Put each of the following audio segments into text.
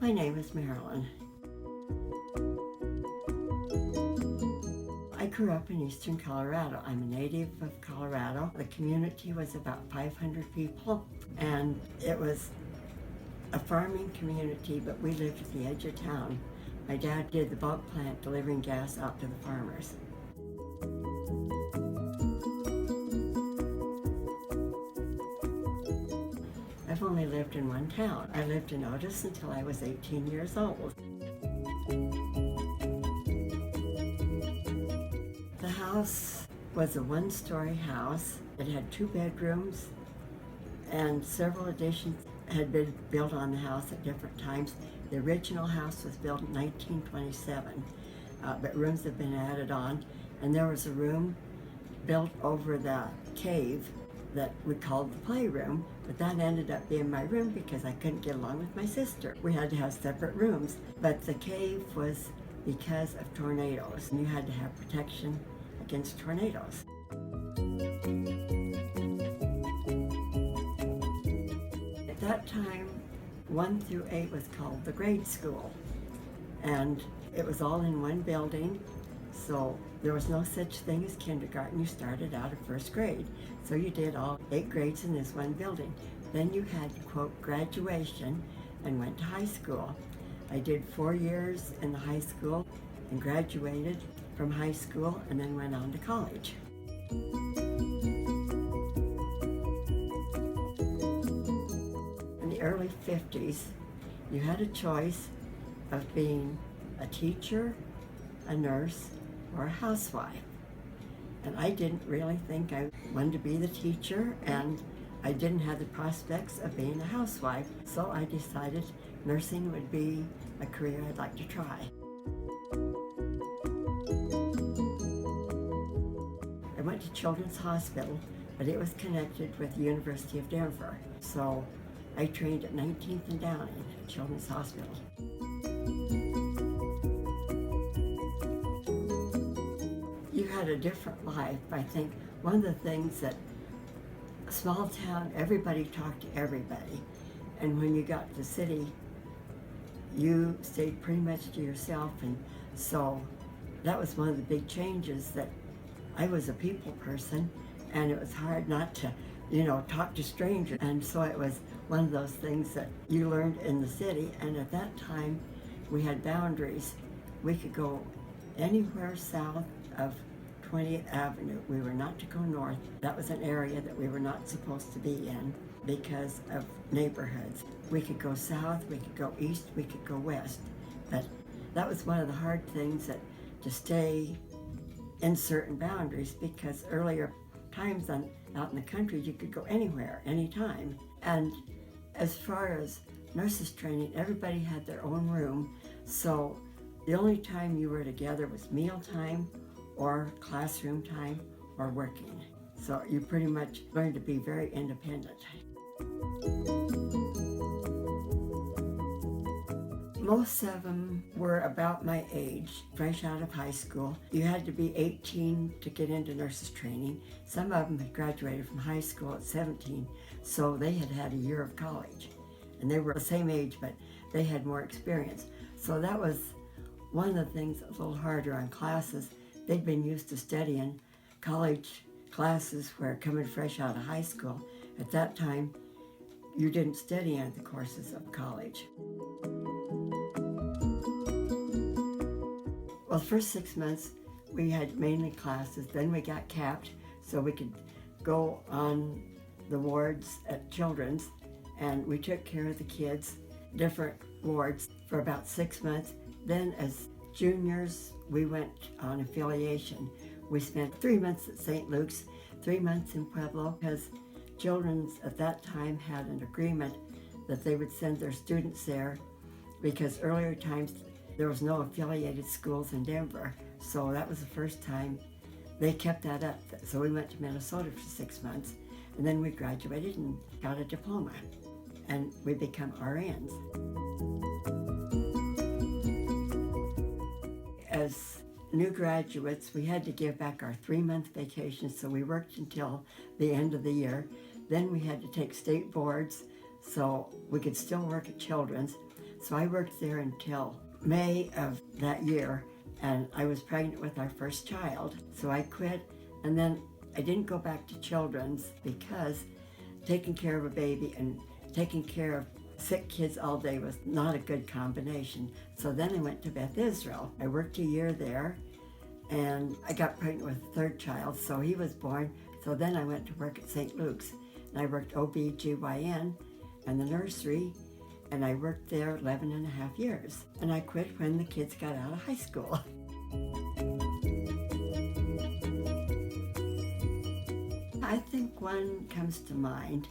My name is Marilyn. I grew up in eastern Colorado. I'm a native of Colorado. The community was about 500 people, and it was a farming community, but we lived at the edge of town. My dad did the bulk plant delivering gas out to the farmers. I've only lived in one town. I lived in Otis until I was 18 years old. The house was a one-story house. It had 2 bedrooms, and several additions had been built on the house at different times. The original house was built in 1927, but rooms have been added on, and there was a room built over the cave that we called the playroom, but that ended up being my room because I couldn't get along with my sister. We had to have separate rooms, but the cave was because of tornadoes, and you had to have protection against tornadoes. At that time, 1 through 8 was called the grade school, and it was all in one building, so there was no such thing as kindergarten. You started out at first grade, so you did all 8 grades in this one building. Then you had, quote, graduation and went to high school. I did 4 years in the high school and graduated from high school and then went on to college. In the early 50s, you had a choice of being a teacher, a nurse, or a housewife. And I didn't really think I wanted to be the teacher, and I didn't have the prospects of being a housewife, so I decided nursing would be a career I'd like to try. I went to Children's Hospital, but it was connected with the University of Denver, so I trained at 19th and Downing at Children's Hospital. You had a different life. I think one of the things that a small town, everybody talked to everybody, and when you got to the city, you stayed pretty much to yourself, and so that was one of the big changes, that I was a people person, and it was hard not to, talk to strangers, and so it was one of those things that you learned in the city. And at that time, we had boundaries. We could go anywhere south of 20th Avenue. We were not to go north. That was an area that we were not supposed to be in because of neighborhoods. We could go south, we could go east, we could go west. But that was one of the hard things, that to stay in certain boundaries, because earlier times out in the country, you could go anywhere, anytime. And as far as nurses training, everybody had their own room, so the only time you were together was mealtime or classroom time or working. So you pretty much learned to be very independent. Most of them were about my age, fresh out of high school. You had to be 18 to get into nurses training. Some of them had graduated from high school at 17, so they had had a year of college. And they were the same age, but they had more experience. So that was one of the things a little harder on classes. They'd been used to studying college classes where, coming fresh out of high school, at that time, you didn't study any of the courses of college. Well, the first 6 months, we had mainly classes. Then we got capped, so we could go on the wards at Children's, and we took care of the kids, different wards, for about 6 months. Then as juniors, we went on affiliation. We spent 3 months at St. Luke's, 3 months in Pueblo, because Children's at that time had an agreement that they would send their students there, because earlier times there was no affiliated schools in Denver. So that was the first time they kept that up. So we went to Minnesota for 6 months, and then we graduated and got a diploma, and we become RNs. As new graduates, we had to give back our 3-month vacation, so we worked until the end of the year. Then we had to take state boards, so we could still work at Children's, So I worked there until May of that year, and I was pregnant with our first child. So I quit, and then I didn't go back to children's because taking care of a baby and taking care of sick kids all day was not a good combination. So then I went to Beth Israel. I worked a year there, and I got pregnant with the third child, so he was born. So then I went to work at St. Luke's, and I worked OB/GYN and the nursery, and I worked there 11 and a half years. And I quit when the kids got out of high school. I think one comes to mind.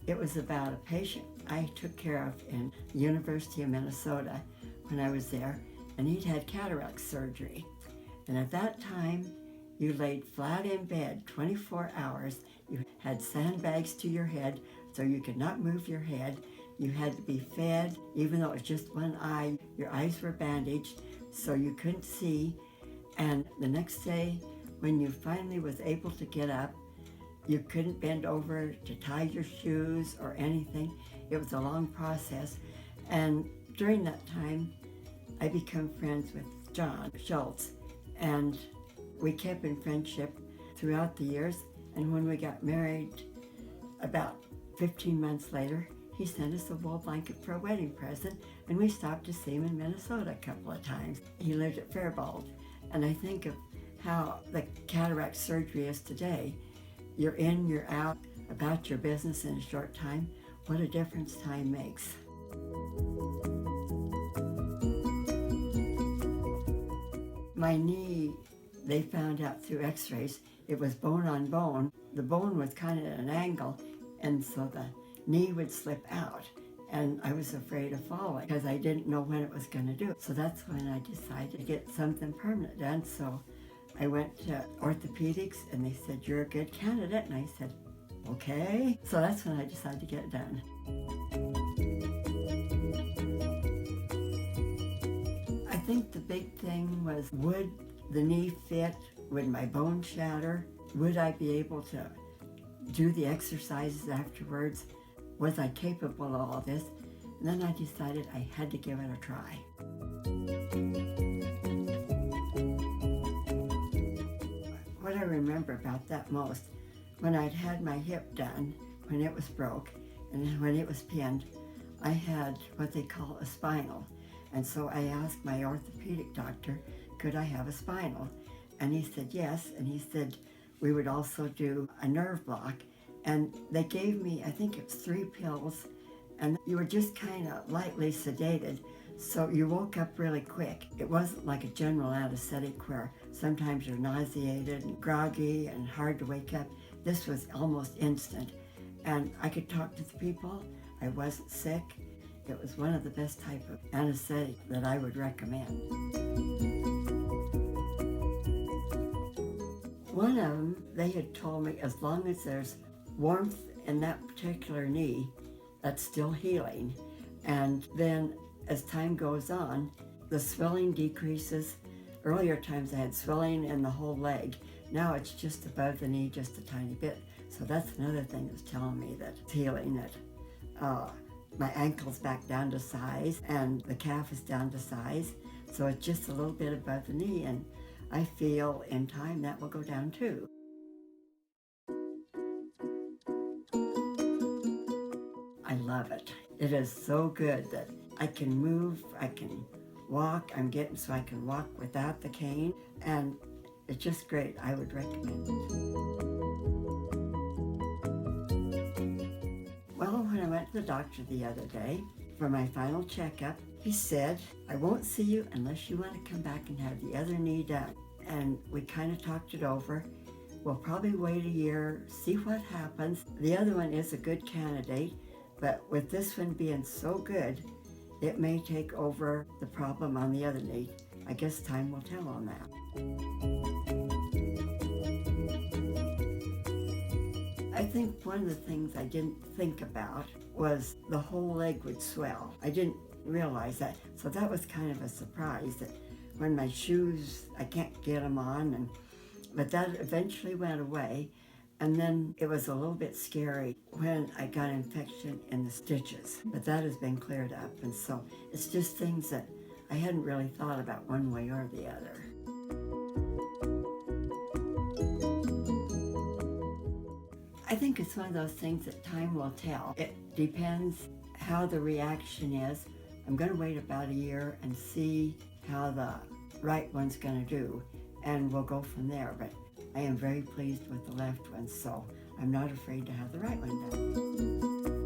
It was about a patient I took care of in the University of Minnesota when I was there, and he'd had cataract surgery. And at that time, you laid flat in bed 24 hours. You had sandbags to your head so you could not move your head. You had to be fed, even though it was just one eye. Your eyes were bandaged so you couldn't see. And the next day, when you finally was able to get up, you couldn't bend over to tie your shoes or anything. It was a long process. And during that time, I became friends with John Schultz, and we kept in friendship throughout the years. And when we got married, about 15 months later, he sent us a wool blanket for a wedding present, and we stopped to see him in Minnesota a couple of times. He lived at Faribault, and I think of how the cataract surgery is today. You're in, you're out, about your business in a short time. What a difference time makes. My knee, they found out through x-rays, it was bone on bone. The bone was kind of at an angle, and so the knee would slip out. And I was afraid of falling because I didn't know when it was going to do it. So that's when I decided to get something permanent done. So I went to orthopedics, and they said, "You're a good candidate." And I said, "Okay." So that's when I decided to get it done. I think the big thing was, would the knee fit? Would my bone shatter? Would I be able to do the exercises afterwards? Was I capable of all this? And then I decided I had to give it a try. What I remember about that most, when I'd had my hip done, when it was broke, and when it was pinned, I had what they call a spinal. And so I asked my orthopedic doctor, could I have a spinal? And he said yes, and he said we would also do a nerve block. And they gave me, I think it was 3 pills, and you were just kind of lightly sedated, so you woke up really quick. It wasn't like a general anesthetic where sometimes you're nauseated and groggy and hard to wake up. This was almost instant, and I could talk to the people. I wasn't sick. It was one of the best type of anesthetic that I would recommend. One of them, they had told me as long as there's warmth in that particular knee, that's still healing. And then as time goes on, the swelling decreases. Earlier times I had swelling in the whole leg. Now it's just above the knee, just a tiny bit. So that's another thing that's telling me that it's healing, that my ankle's back down to size and the calf is down to size. So it's just a little bit above the knee, and I feel in time that will go down too. I love it. It is so good that I can move, I can walk. I'm getting so I can walk without the cane, and it's just great. I would recommend it. Well, when I went to the doctor the other day for my final checkup, he said, "I won't see you unless you want to come back and have the other knee done." And we kind of talked it over. We'll probably wait a year, see what happens. The other one is a good candidate, but with this one being so good, it may take over the problem on the other knee. I guess time will tell on that. I think one of the things I didn't think about was the whole leg would swell. I didn't realize that. So that was kind of a surprise, that when my shoes, I can't get them on, but that eventually went away. And then it was a little bit scary when I got infection in the stitches, but that has been cleared up. And so it's just things that I hadn't really thought about one way or the other. I think it's one of those things that time will tell. It depends how the reaction is. I'm going to wait about a year and see how the right one's going to do, and we'll go from there. But I am very pleased with the left one, so I'm not afraid to have the right one done.